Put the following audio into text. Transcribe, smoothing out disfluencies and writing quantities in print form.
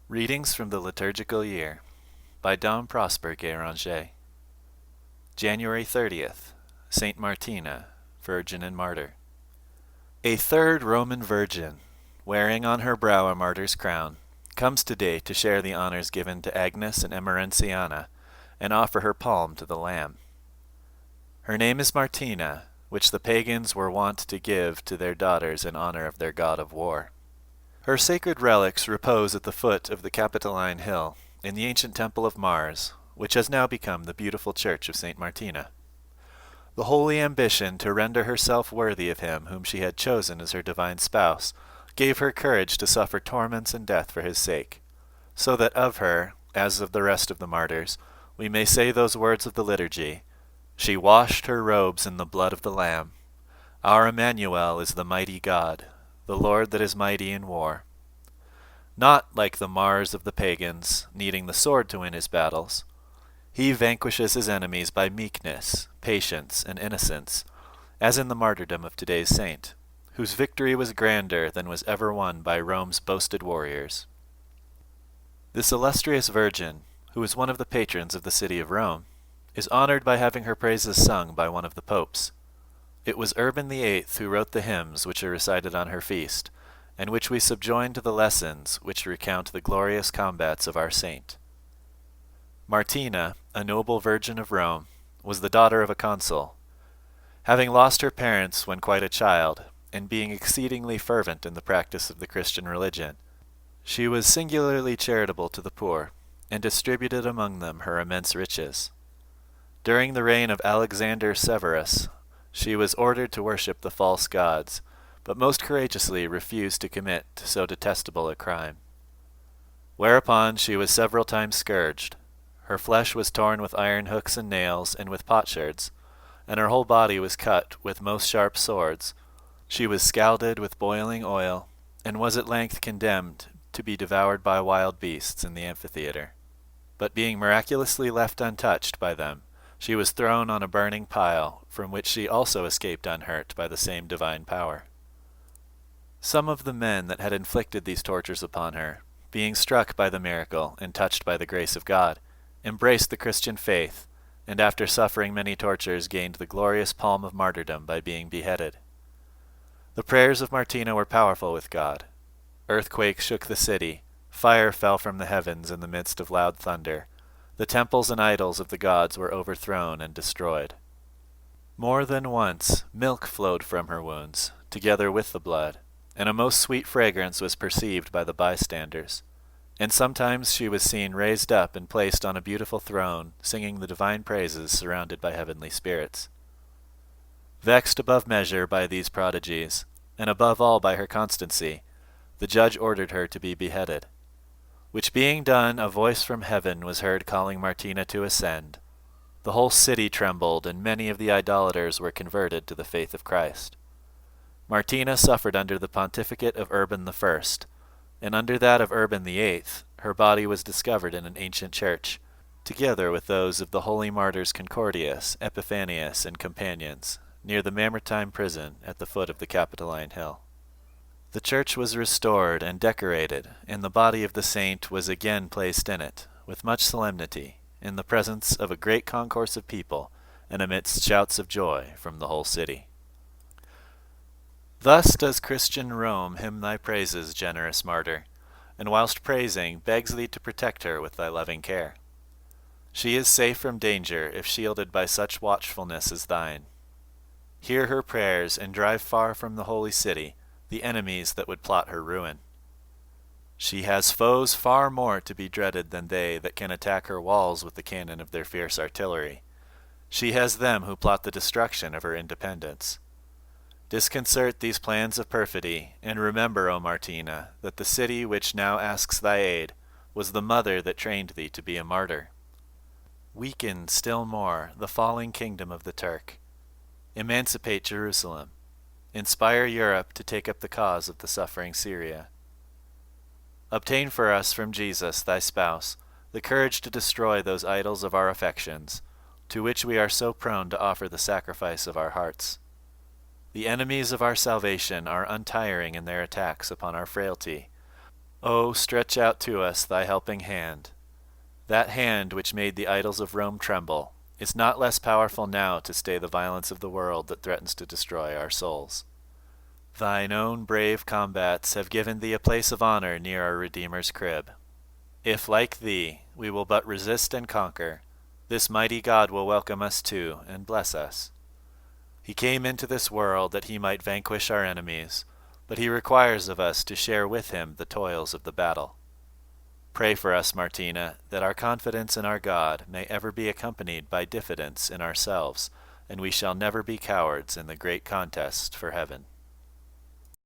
Readings from the Liturgical Year by Dom Prosper Guéranger. January 30th, Saint Martina, Virgin and Martyr. A third Roman virgin, wearing on her brow a martyr's crown, comes today to share the honors given to Agnes and Emerenciana, and offer her palm to the Lamb. Her name is Martina, which the pagans were wont to give to their daughters in honor of their god of war. Her sacred relics repose at the foot of the Capitoline Hill, in the ancient temple of Mars, which has now become the beautiful church of St. Martina. The holy ambition to render herself worthy of him whom she had chosen as her divine spouse gave her courage to suffer torments and death for his sake, so that of her, as of the rest of the martyrs, we may say those words of the liturgy, "She washed her robes in the blood of the Lamb. Our Emmanuel is the mighty God, the Lord that is mighty in war." Not like the Mars of the pagans, needing the sword to win his battles. He vanquishes his enemies by meekness, patience, and innocence, as in the martyrdom of today's saint, whose victory was grander than was ever won by Rome's boasted warriors. This illustrious virgin, who is one of the patrons of the city of Rome, is honored by having her praises sung by one of the popes. It was Urban VIII who wrote the hymns which are recited on her feast, and which we subjoin to the lessons which recount the glorious combats of our saint. Martina, a noble virgin of Rome, was the daughter of a consul. Having lost her parents when quite a child, and being exceedingly fervent in the practice of the Christian religion, she was singularly charitable to the poor, and distributed among them her immense riches. During the reign of Alexander Severus, she was ordered to worship the false gods, but most courageously refused to commit so detestable a crime. Whereupon she was several times scourged. Her flesh was torn with iron hooks and nails, and with potsherds, and her whole body was cut with most sharp swords. She was scalded with boiling oil, and was at length condemned to be devoured by wild beasts in the amphitheatre. But being miraculously left untouched by them, she was thrown on a burning pile, from which she also escaped unhurt by the same divine power. Some of the men that had inflicted these tortures upon her, being struck by the miracle and touched by the grace of God, embraced the Christian faith, and after suffering many tortures gained the glorious palm of martyrdom by being beheaded. The prayers of Martina were powerful with God. Earthquakes shook the city, fire fell from the heavens in the midst of loud thunder, the temples and idols of the gods were overthrown and destroyed. More than once milk flowed from her wounds, together with the blood, and a most sweet fragrance was perceived by the bystanders, and sometimes she was seen raised up and placed on a beautiful throne, singing the divine praises surrounded by heavenly spirits. Vexed above measure by these prodigies, and above all by her constancy, the judge ordered her to be beheaded. Which being done, a voice from heaven was heard calling Martina to ascend. The whole city trembled, and many of the idolaters were converted to the faith of Christ. Martina suffered under the pontificate of Urban I, and under that of Urban VIII her body was discovered in an ancient church, together with those of the holy martyrs Concordius, Epiphanius, and companions, near the Mamertine prison at the foot of the Capitoline Hill. The church was restored and decorated, and the body of the saint was again placed in it, with much solemnity, in the presence of a great concourse of people, and amidst shouts of joy from the whole city. Thus does Christian Rome hymn thy praises, generous martyr, and whilst praising begs thee to protect her with thy loving care. She is safe from danger if shielded by such watchfulness as thine. Hear her prayers, and drive far from the holy city the enemies that would plot her ruin. She has foes far more to be dreaded than they that can attack her walls with the cannon of their fierce artillery. She has them who plot the destruction of her independence. Disconcert these plans of perfidy, and remember, O Martina, that the city which now asks thy aid was the mother that trained thee to be a martyr. Weaken still more the falling kingdom of the Turk. Emancipate Jerusalem. Inspire Europe to take up the cause of the suffering Syria. Obtain for us from Jesus, thy spouse, the courage to destroy those idols of our affections, to which we are so prone to offer the sacrifice of our hearts. The enemies of our salvation are untiring in their attacks upon our frailty, O stretch out to us thy helping hand. That hand which made the idols of Rome tremble is not less powerful now to stay the violence of the world that threatens to destroy our souls. Thine own brave combats have given thee a place of honor near our Redeemer's crib. If, like thee, we will but resist and conquer, this mighty God will welcome us too and bless us. He came into this world that he might vanquish our enemies, but he requires of us to share with him the toils of the battle. Pray for us, Martina, that our confidence in our God may ever be accompanied by diffidence in ourselves, and we shall never be cowards in the great contest for heaven.